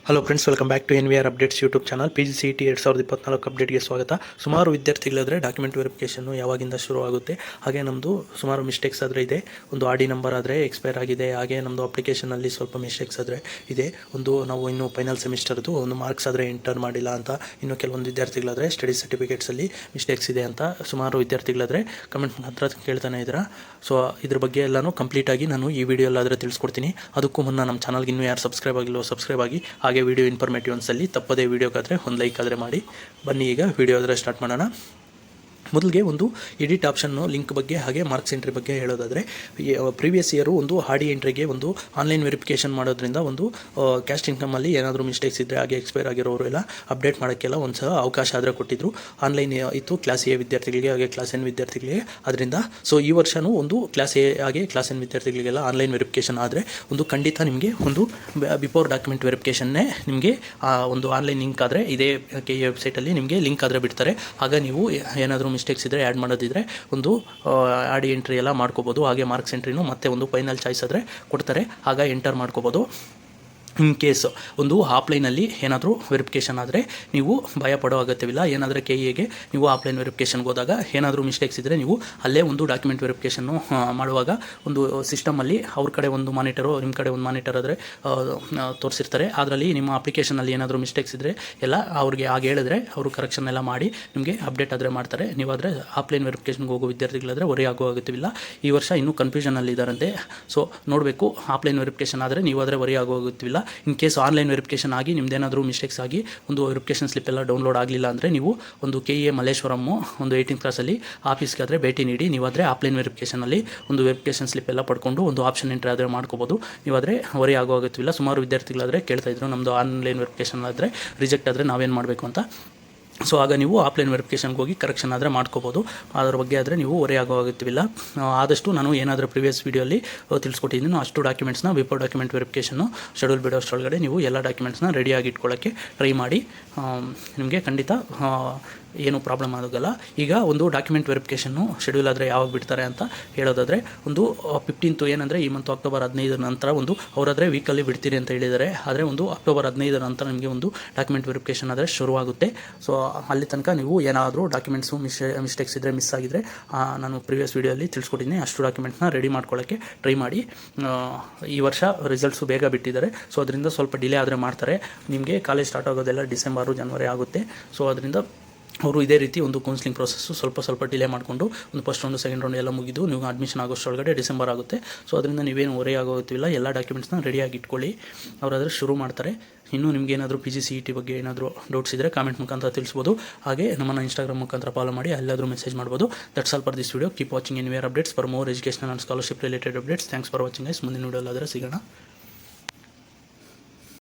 Hello friends, welcome back to NVR updates YouTube channel. PGCET 2024 ಅಪ್ಡೇಟ್ಗೆ ಸ್ವಾಗತ. ಸುಮಾರು ವಿದ್ಯಾರ್ಥಿಗಳಿದ್ರೆ document verification ಯಾವಾಗಿಂದ ಶುರು ಆಗುತ್ತೆ, ಹಾಗೆ ನಮ್ಮದು ಸುಮಾರು ಮಿಸ್ಟೇಕ್ಸ್ ಆದರೆ ಇದೆ. ಒಂದು RD ನಂಬರ್ ಆದರೆ ಎಕ್ಸ್ಪೈರ್ ಆಗಿದೆ, ಹಾಗೆ ನಮ್ಮದು ಅಪ್ಲಿಕೇಶನಲ್ಲಿ ಸ್ವಲ್ಪ ಮಿಸ್ಟೇಕ್ಸ್ ಆದರೆ ಇದೆ. ನಾವು ಇನ್ನೂ ಫೈನಲ್ ಸೆಮಿಸ್ಟರ್ದು ಒಂದು ಮಾರ್ಕ್ಸ್ ಆದರೆ ಎಂಟರ್ ಮಾಡಿಲ್ಲ ಅಂತ, ಇನ್ನು ಕೆಲವೊಂದು ವಿದ್ಯಾರ್ಥಿಗಳಾದರೆ ಸ್ಟಡಿ ಸರ್ಟಿಫಿಕೇಟ್ಸಲ್ಲಿ ಮಿಸ್ಟೇಕ್ಸ್ ಇದೆ ಅಂತ ಸುಮಾರು ವಿದ್ಯಾರ್ಥಿಗಳಾದರೆ ಕಮೆಂಟ್ ಹತ್ರ ಕೇಳ್ತಾನೆ ಇದ್ದೀರಾ. ಸೊ ಇದ್ರ ಬಗ್ಗೆ ಎಲ್ಲನೂ ಕಂಪ್ಲೀಟಾಗಿ ನಾನು ಈ ವಿಡಿಯೋಲ್ಲಾದರೆ ತಿಳಿಸ್ಕೊಡ್ತೀನಿ. ಅದಕ್ಕೂ ಮುನ್ನ ನಮ್ಮ ಚಾನಲ್ಗೆ ಇನ್ನೂ ಯಾರು ಸಬ್ಸ್ಕ್ರೈಬ್ ಆಗಿಲ್ಲೋ ಸಬ್ಸ್ಕ್ರೈಬ್ ಆಗಿ, ಹಾಗೆ ವಿಡಿಯೋ ಇನ್ಫಾರ್ಮೇಟಿವ್ ಅನ್ಸಲ್ಲಿ ತಪ್ಪದೇ ವಿಡಿಯೋಗಾದರೆ ಒಂದು ಲೈಕ್ ಆದರೆ ಮಾಡಿ. ಬನ್ನಿ ಈಗ ವಿಡಿಯೋ ಆದರೆ ಸ್ಟಾರ್ಟ್ ಮಾಡೋಣ. ಮೊದಲಿಗೆ ಒಂದು ಎಡಿಟ್ ಆಪ್ಷನ್ನು ಲಿಂಕ್ ಬಗ್ಗೆ ಹಾಗೆ ಮಾರ್ಕ್ಸ್ ಎಂಟ್ರಿ ಬಗ್ಗೆ ಹೇಳೋದಾದರೆ, ಪ್ರೀವಿಯಸ್ ಇಯರು ಒಂದು RD ಎಂಟ್ರಿಗೆ ಒಂದು ಆನ್ಲೈನ್ ವೆರಿಫಿಕೇಷನ್ ಮಾಡೋದ್ರಿಂದ ಒಂದು ಕ್ಯಾಸ್ಟ್ ಇನ್ಕಮಲ್ಲಿ ಏನಾದರೂ ಮಿಸ್ಟೇಕ್ಸ್ ಇದ್ದರೆ ಹಾಗೆ ಎಕ್ಸ್ಪೈರ್ ಆಗಿರೋರು ಎಲ್ಲ ಅಪ್ಡೇಟ್ ಮಾಡೋಕ್ಕೆಲ್ಲ ಒಂದು ಸಹ ಅವಕಾಶ ಆದರೆ ಕೊಟ್ಟಿದ್ದರು. ಆನ್ಲೈನ್ ಇತ್ತು ಕ್ಲಾಸ್ ಎ ವಿದ್ಯಾರ್ಥಿಗಳಿಗೆ ಹಾಗೆ ಕ್ಲಾಸ್ ಎನ್ ವಿದ್ಯಾರ್ಥಿಗಳಿಗೆ. ಅದರಿಂದ ಸೊ ಈ ವರ್ಷವೂ ಒಂದು ಕ್ಲಾಸ್ ಎ ಹಾಗೆ ಕ್ಲಾಸ್ ಎನ್ ವಿದ್ಯಾರ್ಥಿಗಳಿಗೆಲ್ಲ ಆನ್ಲೈನ್ ವೆರಿಫಿಕೇಷನ್ ಆದರೆ ಒಂದು ಖಂಡಿತ ನಿಮಗೆ ಒಂದು ಬಿಫೋರ್ ಡಾಕ್ಯುಮೆಂಟ್ ವೆರಿಫಿಕೇಷನ್ನೇ ನಿಮಗೆ ಒಂದು ಆನ್ಲೈನ್ ಲಿಂಕ್ ಆದರೆ ಇದೇ KE ವೆಬ್ಸೈಟಲ್ಲಿ ನಿಮಗೆ ಲಿಂಕ್ ಆದರೆ ಬಿಡ್ತಾರೆ. ಆಗ ನೀವು ಏನಾದರೂ ಮಿಸ್ಟೇಕ್ಸ್ ಇದ್ದರೆ ಆ್ಯಡ್ ಮಾಡೋದಿದ್ರೆ ಒಂದು RD ಎಂಟ್ರಿ ಎಲ್ಲ ಮಾಡ್ಕೋಬೋದು. ಹಾಗೆ ಮಾರ್ಕ್ಸ್ ಎಂಟ್ರಿನೂ ಮತ್ತೆ ಒಂದು ಫೈನಲ್ ಚಾಯ್ಸ್ ಆದರೆ ಕೊಡ್ತಾರೆ, ಆಗ ಎಂಟರ್ ಮಾಡ್ಕೋಬೋದು. ಇನ್ ಕೇಸ್ ಒಂದು ಆಫ್ಲೈನಲ್ಲಿ ಏನಾದರೂ ವೆರಿಫಿಕೇಷನ್ ಆದರೆ ನೀವು ಭಯ ಪಡೋ ಅಗತ್ಯವಿಲ್ಲ. ಏನಾದರೂ KEಗೆ ನೀವು ಆಫ್ಲೈನ್ ವೆರಿಫಿಕೇಷನ್ಗೆ ಹೋದಾಗ ಏನಾದರೂ ಮಿಸ್ಟೇಕ್ಸ್ ಇದ್ದರೆ ನೀವು ಅಲ್ಲೇ ಒಂದು ಡಾಕ್ಯುಮೆಂಟ್ ವೆರಿಫಿಕೇಷನ್ನು ಮಾಡುವಾಗ ಒಂದು ಸಿಸ್ಟಮಲ್ಲಿ ಅವ್ರ ಕಡೆ ಒಂದು ಮಾನಿಟರು, ನಿಮ್ಮ ಕಡೆ ಒಂದು ಮಾನಿಟರ್ ಆದರೆ ತೋರಿಸಿರ್ತಾರೆ. ಅದರಲ್ಲಿ ನಿಮ್ಮ ಅಪ್ಲಿಕೇಶನಲ್ಲಿ ಏನಾದರೂ ಮಿಸ್ಟೇಕ್ಸ್ ಇದ್ದರೆ ಎಲ್ಲ ಅವ್ರಿಗೆ ಹಾಗೆ ಹೇಳಿದ್ರೆ ಅವರು ಕರೆಕ್ಷನ್ ಎಲ್ಲ ಮಾಡಿ ನಿಮಗೆ ಅಪ್ಡೇಟ್ ಆದರೆ ಮಾಡ್ತಾರೆ. ನೀವಾದರೆ ಆಫ್ಲೈನ್ ವೆರಿಫಿಕೇಷನ್ಗೆ ಹೋಗೋ ವಿದ್ಯಾರ್ಥಿಗಳಾದರೆ ಹೊರೆ ಆಗೋ ಅಗತ್ಯವಿಲ್ಲ. ಈ ವರ್ಷ ಇನ್ನೂ ಕನ್ಫ್ಯೂಷನಲ್ಲಿ ಇದ್ದಾರಂತೆ. ಸೊ ನೋಡಬೇಕು, ಆಫ್ಲೈನ್ ವೆರಿಫಿಕೇಷನ್ ಆದರೆ ನೀವಾದರೆ ಹೊರೆ ಆಗೋ ಅಗತ್ಯವಿಲ್ಲ. ಇನ್ ಕೇಸ್ ಆನ್ಲೈನ್ ವೆರಿಫಿಕೇಷನ್ ಆಗಿ ನಿಮ್ದೇನಾದರೂ ಮಿಸ್ಟೇಕ್ಸ್ ಆಗಿ ಒಂದು ವೆರಿಫಿಕೇಷನ್ ಸ್ಲಿಪ್ ಎಲ್ಲ ಡೌನ್ಲೋಡ್ ಆಗಲಿಲ್ಲ ಅಂದರೆ ನೀವು ಒಂದು KE ಮಲ್ಲೇಶ್ವರಮ್ಮು ಒಂದು 18th ಕ್ಲಾಸಲ್ಲಿ ಆಫೀಸ್ಗೆ ಆದರೆ ಭೇಟಿ ನೀಡಿ. ನೀವಾದರೆ ಆಫ್ಲೈನ್ ವೆರಿಫಿಕೇಷನಲ್ಲಿ ಒಂದು ವೆರಿಫಿಕೇಷನ್ ಸ್ಲಿಪ್ ಎಲ್ಲ ಪಡ್ಕೊಂಡು ಒಂದು ಆಪ್ಷನ್ ಎಂಟ್ರಿ ಆದರೆ ಮಾಡ್ಕೋಬೋದು. ನೀವಾದರೆ ಹೊರೆ ಆಗೋ ಅಗತ್ಯವಿಲ್ಲ. ಸುಮಾರು ವಿದ್ಯಾರ್ಥಿಗಳಾದರೆ ಕೇಳ್ತಾಯಿದ್ರು, ನಮ್ಮದು ಆನ್ಲೈನ್ ವೆರಿಫಿಕೇಷನ್ ಆದರೆ ರಿಜೆಕ್ಟ್ ಆದರೆ ನಾವೇನು ಮಾಡಬೇಕು ಅಂತ. ಸೊ ಆಗ ನೀವು ಆಫ್ಲೈನ್ ವೆರಿಫಿಕೇಷನ್ಗೆ ಹೋಗಿ ಕರೆಕ್ಷನ್ ಆದರೆ ಮಾಡ್ಕೋಬೋದು. ಅದರ ಬಗ್ಗೆ ಆದರೆ ನೀವು ಹೊರೆ ಆಗೋ ಅಗತ್ಯವಿಲ್ಲ. ಆದಷ್ಟು ನಾನು ಏನಾದರೂ ಪ್ರಿವಿಯಸ್ ವೀಡಿಯೋಲಿ ತಿಳಿಸ್ಕೊಟ್ಟಿದ್ದೀನಿ ಅಷ್ಟು ಡಾಕ್ಯುಮೆಂಟ್ಸ್ನ ಬಿಫೋರ್ ಡಾಕ್ಯುಮೆಂಟ್ ವೆರಿಫಿಕೇಷನ್ನು ಶೆಡ್ಯೂಲ್ ಬಿಡೋಷ್ಟರೊಳಗಡೆ ನೀವು ಎಲ್ಲ ಡಾಕ್ಯುಮೆಂಟ್ಸ್ನ ರೆಡಿಯಾಗಿ ಇಟ್ಕೊಳ್ಳೋಕ್ಕೆ ಟ್ರೈ ಮಾಡಿ. ನಿಮಗೆ ಖಂಡಿತ ಏನು ಪ್ರಾಬ್ಲಮ್ ಆಗೋಲ್ಲ. ಈಗ ಒಂದು ಡಾಕ್ಯುಮೆಂಟ್ ವೆರಿಫಿಕೇಷನ್ನು ಶೆಡ್ಯೂಲ್ ಆದರೆ ಯಾವಾಗ ಬಿಡ್ತಾರೆ ಅಂತ ಹೇಳೋದಾದರೆ, ಒಂದು 15th ಏನಂದರೆ ಈ ಮಂತ್ ಅಕ್ಟೋಬರ್ 15 ನಂತರ ಒಂದು ಅವರಾದರೆ ವೀಕಲ್ಲಿ ಬಿಡ್ತೀರಿ ಅಂತ ಹೇಳಿದ್ದಾರೆ. ಆದರೆ ಒಂದು ಅಕ್ಟೋಬರ್ 15 ನಂತರ ನಿಮಗೆ ಒಂದು ಡಾಕ್ಯುಮೆಂಟ್ ವೆರಿಫಿಕೇಷನ್ ಆದರೆ ಶುರುವಾಗುತ್ತೆ. ಸೊ ಅಲ್ಲಿ ತನಕ ನೀವು ಏನಾದರೂ ಡಾಕ್ಯುಮೆಂಟ್ಸು ಮಿಸ್ಟೇಕ್ಸ್ ಇದ್ದರೆ ಮಿಸ್ ಆಗಿದ್ದರೆ ನಾನು ಪ್ರಿವಿಯಸ್ ವೀಡಿಯೋಲಿ ತಿಳಿಸ್ಕೊಟ್ಟಿದ್ದೀನಿ, ಅಷ್ಟು ಡಾಕ್ಯುಮೆಂಟ್ಸ್ನ ರೆಡಿ ಮಾಡ್ಕೊಳ್ಳೋಕ್ಕೆ ಟ್ರೈ ಮಾಡಿ. ಈ ವರ್ಷ ರಿಸಲ್ಟ್ಸು ಬೇಗ ಬಿಟ್ಟಿದ್ದಾರೆ, ಸೊ ಅದರಿಂದ ಸ್ವಲ್ಪ ಡಿಲೇ ಆದರೆ ಮಾಡ್ತಾರೆ. ನಿಮಗೆ ಕಾಲೇಜ್ ಸ್ಟಾರ್ಟ್ ಆಗೋದೆಲ್ಲ ಡಿಸೆಂಬರು ಜನವರಿ ಆಗುತ್ತೆ. ಸೊ ಅದರಿಂದ ಅವರು ಇದೇ ರೀತಿ ಒಂದು ಕೌನ್ಸಿಲಿಂಗ್ ಪ್ರೊಸೆಸ್ಸು ಸ್ವಲ್ಪ ಡಿಲೇ ಮಾಡಿಕೊಂಡು ಒಂದು ಫಸ್ಟ್ ರೌಂಡು ಸೆಕೆಂಡ್ ರೌಂಡ್ ಎಲ್ಲ ಮುಗಿದು ನೀವು ಅಡ್ಮಿಷನ್ ಆಗೋಷ್ಟರೊಳಗಡೆ ಡಿಸೆಂಬರ್ ಆಗುತ್ತೆ. ಸೊ ಅದರಿಂದ ನೀವೇನು ಹೊರೆ ಆಗೋತ್ತಿಲ್ಲ. ಎಲ್ಲ ಡಾಕ್ಯುಮೆಂಟ್ಸ್ನ ರೆಡಿಯಾಗಿ ಇಟ್ಕೊಳ್ಳಿ, ಅವರಾದರೆ ಶುರು ಮಾಡ್ತಾರೆ. ಇನ್ನೂ ನಿಮಗೆ ಏನಾದರೂ PGCET ಬಗ್ಗೆ ಏನಾದರೂ ಡೌಟ್ಸ್ ಇದ್ದರೆ ಕಾಮೆಂಟ್ ಮುಖಾಂತರ ತಿಳಿಸ್ಬೋದು. ಹಾಗೆ ನಮ್ಮನ್ನು ಇನ್ಸ್ಟಾಗ್ರಾಮ್ ಮುಖಾಂತರ ಫಾಲೋ ಮಾಡಿ, ಅಲ್ಲಾದರೂ ಮೆಸೇಜ್ ಮಾಡ್ಬೋದು. That's all for this video. Keep watching NVR updates for more educational and scholarship related updates. Thanks for watching guys. ಮುಂದಿನ ವಿಡಿಯೋಲ್ಲಾದರೆ ಸಿಗೋಣ.